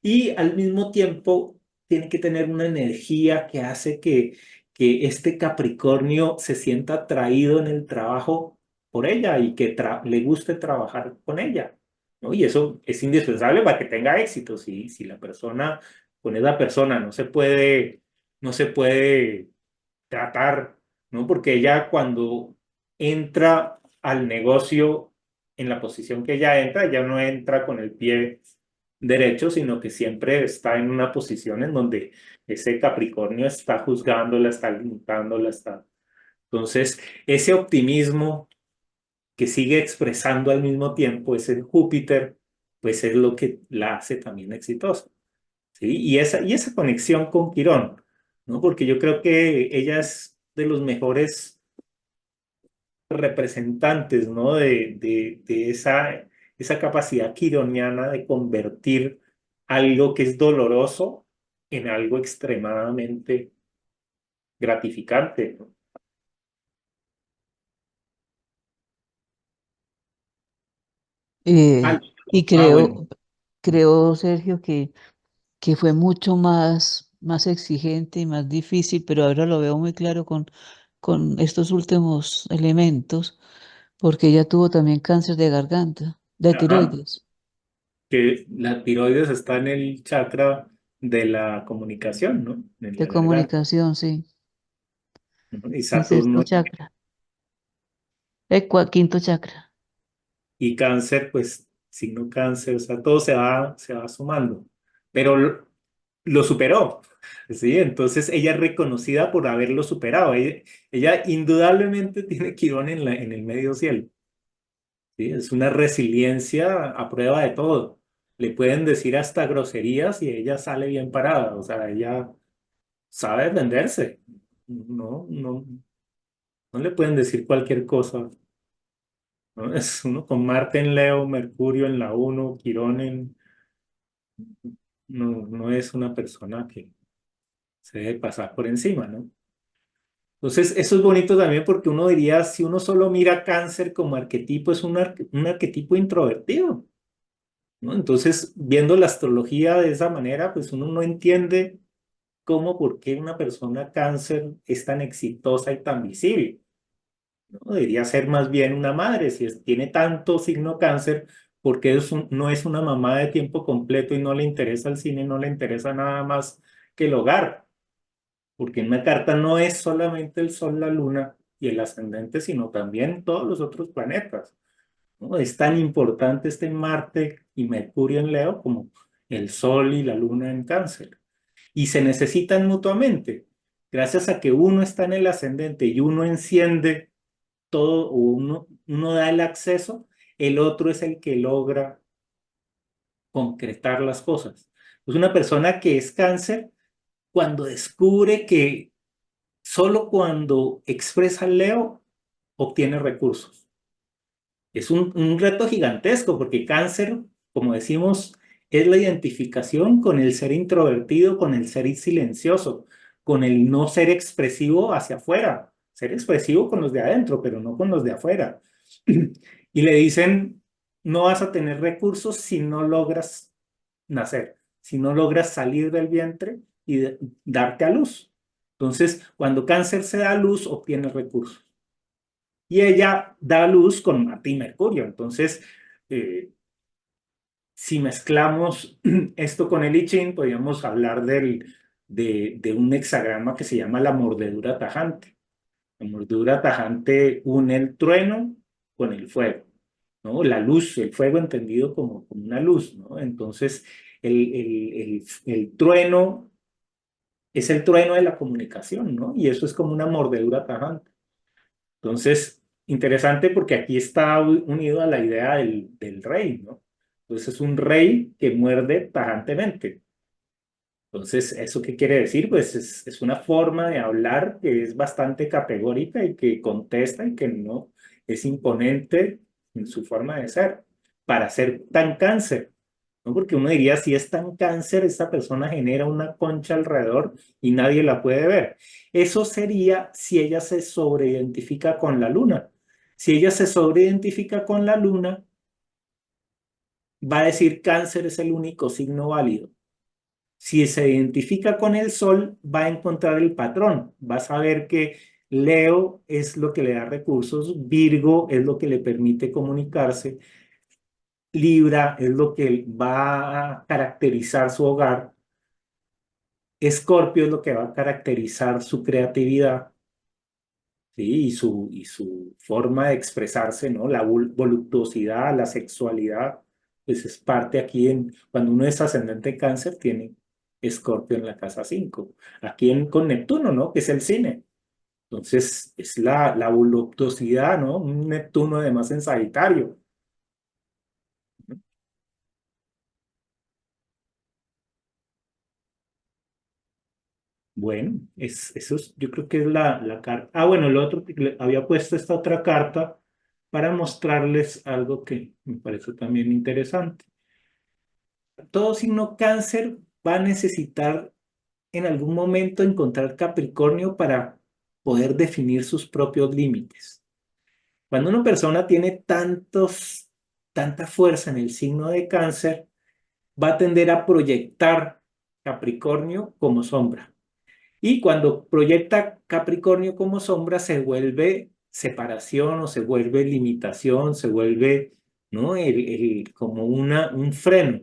Y al mismo tiempo tiene que tener una energía que hace que este Capricornio se sienta atraído en el trabajo por ella y que le guste trabajar con ella, ¿no? Y eso es indispensable para que tenga éxito. Si la persona, con esa persona no se puede tratar, ¿no? Porque ella cuando entra al negocio en la posición que ella entra, ella no entra con el pie derecho, sino que siempre está en una posición en donde ese Capricornio está juzgándola, está limitándola, está. Entonces, ese optimismo que sigue expresando al mismo tiempo ese Júpiter, pues es lo que la hace también exitosa, ¿sí? Y esa conexión con Quirón, ¿no? Porque yo creo que ella es de los mejores representantes, ¿no? De esa capacidad quironiana de convertir algo que es doloroso en algo extremadamente gratificante, ¿no? Eh, Ah, y bueno. creo, Sergio, que fue mucho más exigente y más difícil, pero ahora lo veo muy claro con estos últimos elementos, porque ella tuvo también cáncer de garganta, de Ajá. tiroides, Que la tiroides está en el chakra de la comunicación, ¿no? En de la garganta, comunicación, sí, ¿no? Y el sexto Saturno chakra, quinto chakra. y cáncer, pues signo cáncer, o sea, todo se va sumando. Pero lo superó, ¿sí? Entonces ella es reconocida por haberlo superado. Ella indudablemente tiene Quirón en el medio cielo, ¿sí? Es una resiliencia a prueba de todo. Le pueden decir hasta groserías y ella sale bien parada, o sea, ella sabe defenderse. No le pueden decir cualquier cosa, ¿no? Es uno con Marte en Leo, Mercurio en la 1, Quirón en... No es una persona que se debe pasar por encima, ¿no? Entonces, eso es bonito también porque uno diría, si uno solo mira cáncer como arquetipo, es un arquetipo introvertido, ¿no? Entonces, viendo la astrología de esa manera, pues uno no entiende cómo, por qué una persona cáncer es tan exitosa y tan visible, ¿no? Debería ser más bien una madre, si tiene tanto signo cáncer, porque no es una mamá de tiempo completo y no le interesa el cine, no le interesa nada más que el hogar, porque en una carta no es solamente el Sol, la Luna y el ascendente, sino también todos los otros planetas, ¿no? Es tan importante este Marte y Mercurio en Leo como el Sol y la Luna en Cáncer. Y se necesitan mutuamente. Gracias a que uno está en el ascendente y uno enciende todo, o uno da el acceso, el otro es el que logra concretar las cosas. Es una persona que es cáncer cuando descubre que solo cuando expresa el Leo obtiene recursos. Es un reto gigantesco porque cáncer, como decimos, es la identificación con el ser introvertido, con el ser silencioso, con el no ser expresivo hacia afuera, ser expresivo con los de adentro, pero no con los de afuera. Y le dicen, no vas a tener recursos si no logras nacer, si no logras salir del vientre y darte a luz. Entonces, cuando cáncer se da a luz, obtiene recursos. Y ella da a luz con Marte y Mercurio. Entonces, eh, si mezclamos esto con el I Ching, podríamos hablar de un hexagrama que se llama la mordedura tajante. La mordedura tajante une el trueno con el fuego, ¿no? La luz, el fuego entendido como una luz, ¿no? Entonces, el trueno es el trueno de la comunicación, ¿no? Y eso es como una mordedura tajante. Entonces, interesante porque aquí está unido a la idea del rey, ¿no? Entonces es un rey que muerde tajantemente. Entonces, ¿eso qué quiere decir? Pues es una forma de hablar que es bastante categórica y que contesta y que no es imponente en su forma de ser para ser tan cáncer, ¿no? Porque uno diría, si es tan cáncer, esta persona genera una concha alrededor y nadie la puede ver. Eso sería si ella se sobreidentifica con la luna. Si ella se sobreidentifica con la luna, va a decir cáncer es el único signo válido. Si se identifica con el sol, va a encontrar el patrón. Va a saber que Leo es lo que le da recursos, Virgo es lo que le permite comunicarse, Libra es lo que va a caracterizar su hogar, Escorpio es lo que va a caracterizar su creatividad, ¿sí? Y su forma de expresarse, ¿no? La voluptuosidad, la sexualidad, pues es parte aquí cuando uno es ascendente cáncer, tiene Escorpio en la casa 5. Aquí con Neptuno, ¿no? Que es el cine. Entonces, es la voluptuosidad, ¿no? Un Neptuno además en Sagitario. Bueno, yo creo que es la carta. Ah, bueno, el otro, que había puesto esta otra carta para mostrarles algo que me parece también interesante. Todo signo cáncer va a necesitar en algún momento encontrar Capricornio para poder definir sus propios límites. Cuando una persona tiene tanta fuerza en el signo de cáncer, va a tender a proyectar Capricornio como sombra. Y cuando proyecta Capricornio como sombra, se vuelve separación o se vuelve limitación, se vuelve, ¿no? Como un freno.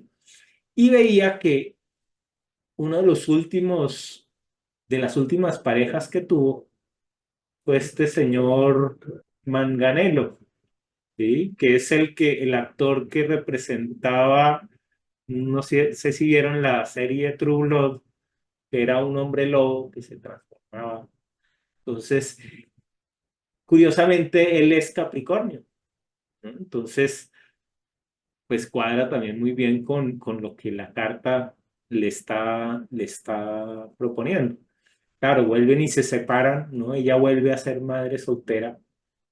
Y veía que uno de las últimas parejas que tuvo fue este señor Manganello, ¿sí? Que es el actor que representaba, no sé si vieron la serie True Blood, que era un hombre lobo que se transformaba. Entonces, curiosamente, él es Capricornio, ¿no? Entonces, pues cuadra también muy bien con lo que la carta le está proponiendo. Claro, vuelven y se separan, ¿no? Ella vuelve a ser madre soltera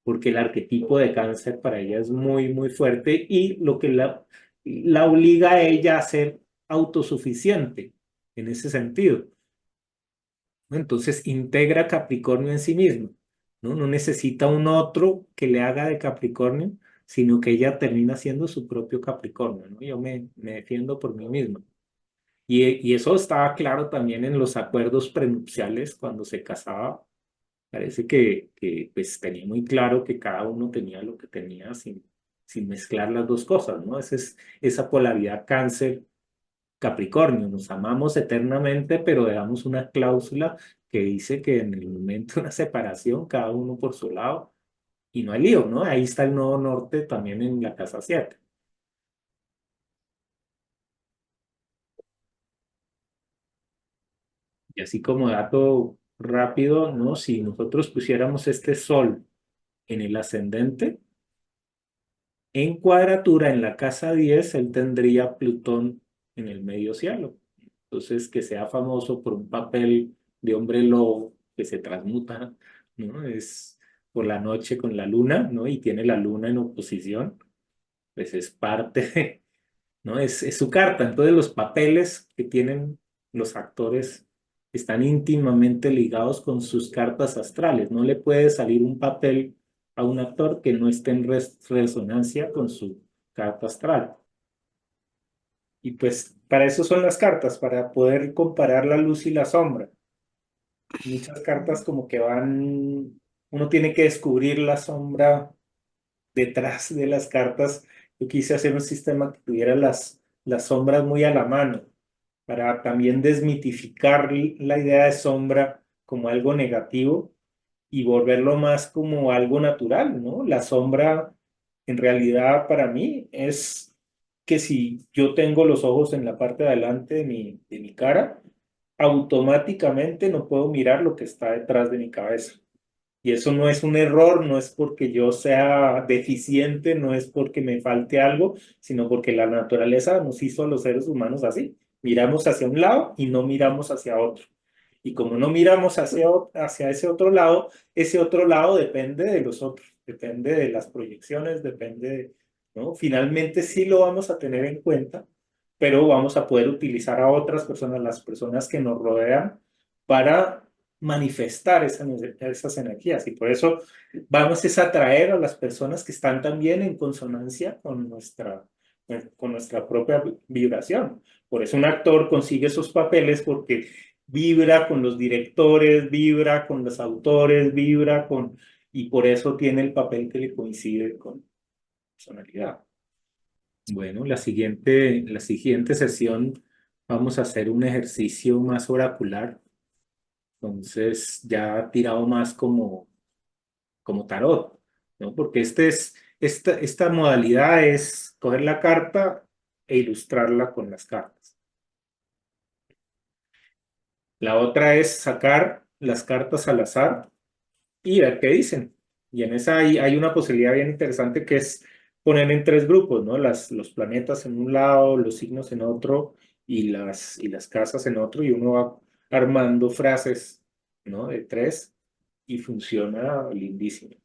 porque el arquetipo de cáncer para ella es muy, muy fuerte y lo que la obliga a ella a ser autosuficiente en ese sentido, ¿no? Entonces integra Capricornio en sí mismo, ¿no? No necesita un otro que le haga de Capricornio, sino que ella termina siendo su propio Capricornio, ¿no? Yo me defiendo por mí mismo. Y eso estaba claro también en los acuerdos prenupciales cuando se casaba. Parece que pues tenía muy claro que cada uno tenía lo que tenía sin mezclar las dos cosas, ¿no? Esa polaridad cáncer Capricornio, nos amamos eternamente, pero dejamos una cláusula que dice que en el momento de una separación, cada uno por su lado, y no hay lío, ¿no? Ahí está el nodo norte también en la casa 7. Y así como dato rápido, ¿no? Si nosotros pusiéramos este sol en el ascendente, en cuadratura en la casa 10 él tendría Plutón en el medio cielo. Entonces, que sea famoso por un papel de hombre lobo que se transmuta, ¿no? Es por la noche con la luna, ¿no? Y tiene la luna en oposición, pues es parte ¿no? Es su carta. Entonces los papeles que tienen los actores están íntimamente ligados con sus cartas astrales. No le puede salir un papel a un actor que no esté en resonancia con su carta astral. Y pues para eso son las cartas, para poder comparar la luz y la sombra. Muchas cartas como que van, uno tiene que descubrir la sombra detrás de las cartas. Yo quise hacer un sistema que tuviera las sombras muy a la mano, para también desmitificar la idea de sombra como algo negativo y volverlo más como algo natural, ¿no? La sombra en realidad para mí es que si yo tengo los ojos en la parte de adelante de mi cara, automáticamente no puedo mirar lo que está detrás de mi cabeza. Y eso no es un error, no es porque yo sea deficiente, no es porque me falte algo, sino porque la naturaleza nos hizo a los seres humanos así. Miramos hacia un lado y no miramos hacia otro. Y como no miramos hacia ese otro lado depende de los otros, depende de las proyecciones, depende de, ¿no? Finalmente sí lo vamos a tener en cuenta, pero vamos a poder utilizar a otras personas, las personas que nos rodean, para manifestar esas energías. Y por eso vamos a atraer a las personas que están también en consonancia con nuestra propia vibración. Por eso un actor consigue esos papeles porque vibra con los directores, vibra con los autores, y por eso tiene el papel que le coincide con personalidad. Bueno, la siguiente sesión vamos a hacer un ejercicio más oracular, entonces ya tirado más como tarot, ¿no? Porque esta modalidad es coger la carta e ilustrarla con las cartas. La otra es sacar las cartas al azar y ver qué dicen. Y en esa hay una posibilidad bien interesante que es poner en tres grupos, ¿no? Los planetas en un lado, los signos en otro y las casas en otro, y uno va armando frases, ¿no? De tres y funciona lindísimo.